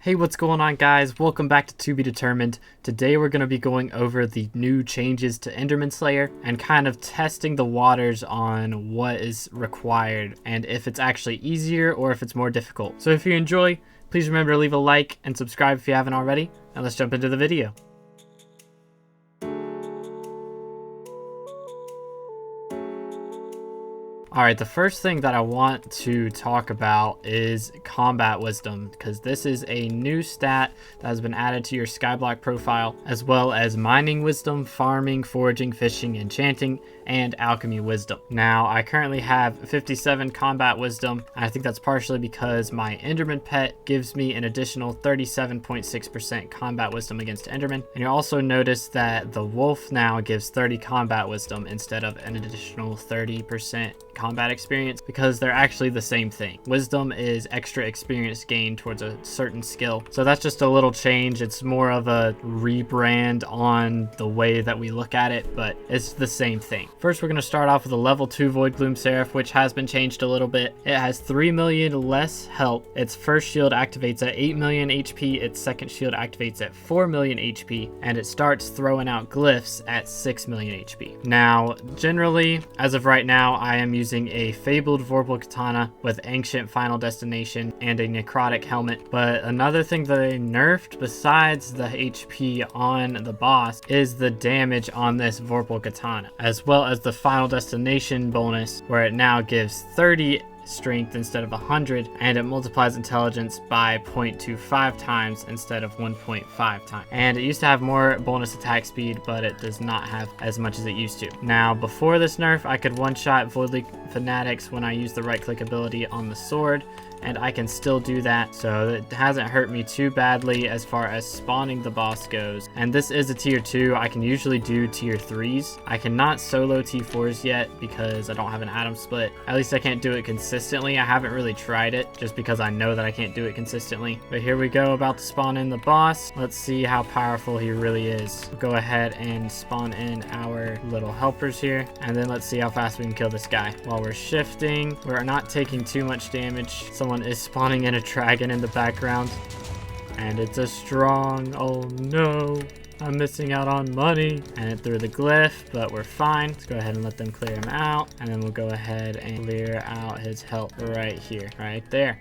Hey, what's going on, guys? Welcome back to Be Determined. Today we're going to be going over the new changes to Enderman Slayer and kind of testing the waters on what is required and if it's actually easier or if it's more difficult. So if you enjoy, please remember to leave a like and subscribe if you haven't already, and let's jump into the video. Alright, the first thing that I want to talk about is combat wisdom, because this is a new stat that has been added to your SkyBlock profile, as well as mining wisdom, farming, foraging, fishing, enchanting, and alchemy wisdom. Now, I currently have 57 combat wisdom, and I think that's partially because my Enderman pet gives me an additional 37.6% combat wisdom against Enderman. And you'll also notice that the wolf now gives 30 combat wisdom instead of an additional 30% combat experience, because they're actually the same thing. Wisdom is extra experience gained towards a certain skill. So that's just a little change. It's more of a rebrand on the way that we look at it, but it's the same thing. First, we're going to start off with a level 2 Voidgloom Seraph, which has been changed a little bit. It has 3 million less health. Its first shield activates at 8 million HP. Its second shield activates at 4 million HP. And it starts throwing out glyphs at 6 million HP. Now, generally, as of right now, I am using a Fabled Vorpal Katana with Ancient Final Destination and a Necrotic Helmet. But another thing that they nerfed besides the HP on the boss is the damage on this Vorpal Katana, as well as the Final Destination bonus, where it now gives 30 strength instead of 100, and it multiplies intelligence by 0.25 times instead of 1.5 times. And it used to have more bonus attack speed, but it does not have as much as it used to. Now, before this nerf, I could one-shot Voidly Fanatics when I use the right-click ability on the sword, and I can still do that, so it hasn't hurt me too badly as far as spawning the boss goes. And this is a tier 2. I can usually do tier 3s. I cannot solo T4s yet because I don't have an atom split. At least I can't do it consistently. I haven't really tried it just because I know that I can't do it consistently. But here we go, about to spawn in the boss. Let's see how powerful he really is. We'll go ahead and spawn in our little helpers here, and then let's see how fast we can kill this guy. While we're shifting, we're not taking too much damage. Someone is spawning in a dragon in the background, and it's a strong, oh no, I'm missing out on money. And it threw the glyph, but we're fine. Let's go ahead and let them clear him out, and then we'll go ahead and clear out his health right here, right there.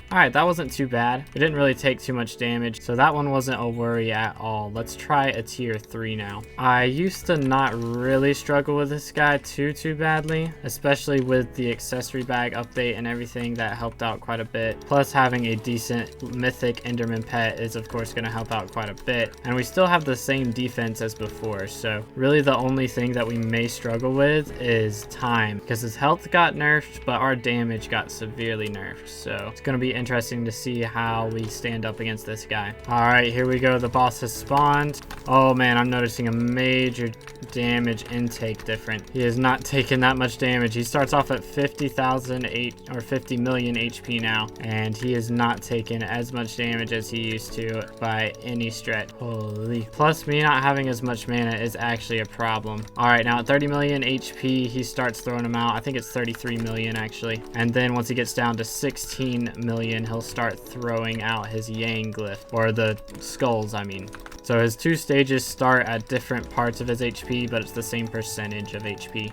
Alright, that wasn't too bad. We didn't really take too much damage, so that one wasn't a worry at all. Let's try a tier 3 now. I used to not really struggle with this guy too badly, especially with the accessory bag update and everything. That helped out quite a bit. Plus, having a decent mythic Enderman pet is of course going to help out quite a bit. And we still have the same defense as before, so really the only thing that we may struggle with is time, because his health got nerfed, but our damage got severely nerfed. So it's going to be interesting to see how we stand up against this guy. All right, here we go. The boss has spawned. Oh man, I'm noticing a major damage intake difference. He is not taking that much damage. He starts off at 50,000 or 50 million HP now, and he is not taking as much damage as he used to by any stretch. Holy. Plus, me not having as much mana is actually a problem. All right, now at 30 million HP, he starts throwing them out. I think it's 33 million actually. And then once he gets down to 16 million, he'll start throwing out his Yang glyph, or the skulls, I mean. So his 2 stages start at different parts of his HP, but it's the same percentage of HP.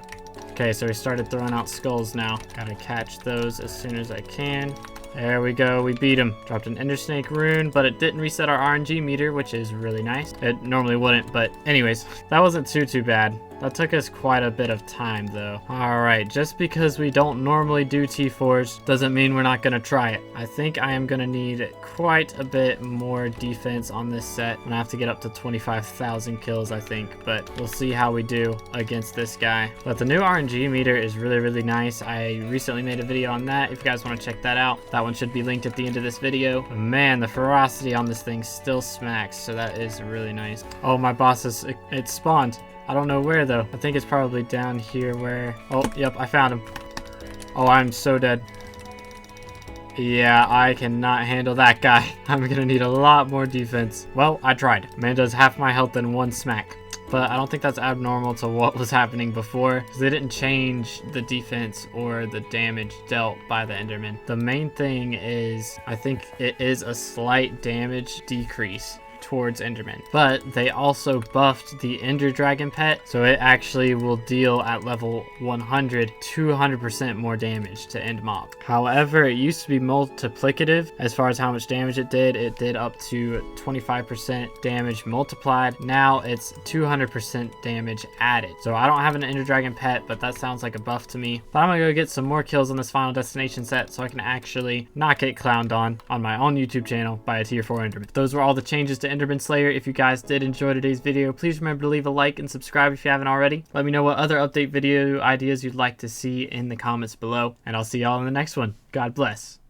Okay, so he started throwing out skulls now. Gotta catch those as soon as I can. There we go, we beat him. Dropped an Ender Snake rune, but it didn't reset our RNG meter, which is really nice. It normally wouldn't, but anyways, that wasn't too bad. That took us quite a bit of time though. Alright, just because we don't normally do T4s doesn't mean we're not going to try it. I think I am going to need quite a bit more defense on this set. I'm going to have to get up to 25,000 kills, I think, but we'll see how we do against this guy. But the new RNG meter is really nice. I recently made a video on that if you guys want to check that out. That one should be linked at the end of this video. But man, the ferocity on this thing still smacks, so that is really nice. Oh, my boss it spawned. I don't know where though. I think it's probably down here where... Oh, yep, I found him. Oh, I'm so dead. Yeah, I cannot handle that guy. I'm gonna need a lot more defense. Well, I tried. Man does half my health in one smack. but I don't think that's abnormal to what was happening before, because they didn't change the defense or the damage dealt by the Enderman. The main thing is, I think it is a slight damage decrease towards Enderman, but they also buffed the Ender Dragon pet, so it actually will deal at level 100 200% more damage to end mob. However, it used to be multiplicative as far as how much damage it did up to 25% damage multiplied. Now it's 200% damage added. So I don't have an Ender Dragon pet, but that sounds like a buff to me. But I'm gonna go get some more kills on this Final Destination set so I can actually not get clowned on my own YouTube channel by a tier 4 Enderman. Those were all the changes to Enderman Slayer. If you guys did enjoy today's video, please remember to leave a like and subscribe if you haven't already. Let me know what other update video ideas you'd like to see in the comments below, and I'll see y'all in the next one. God bless.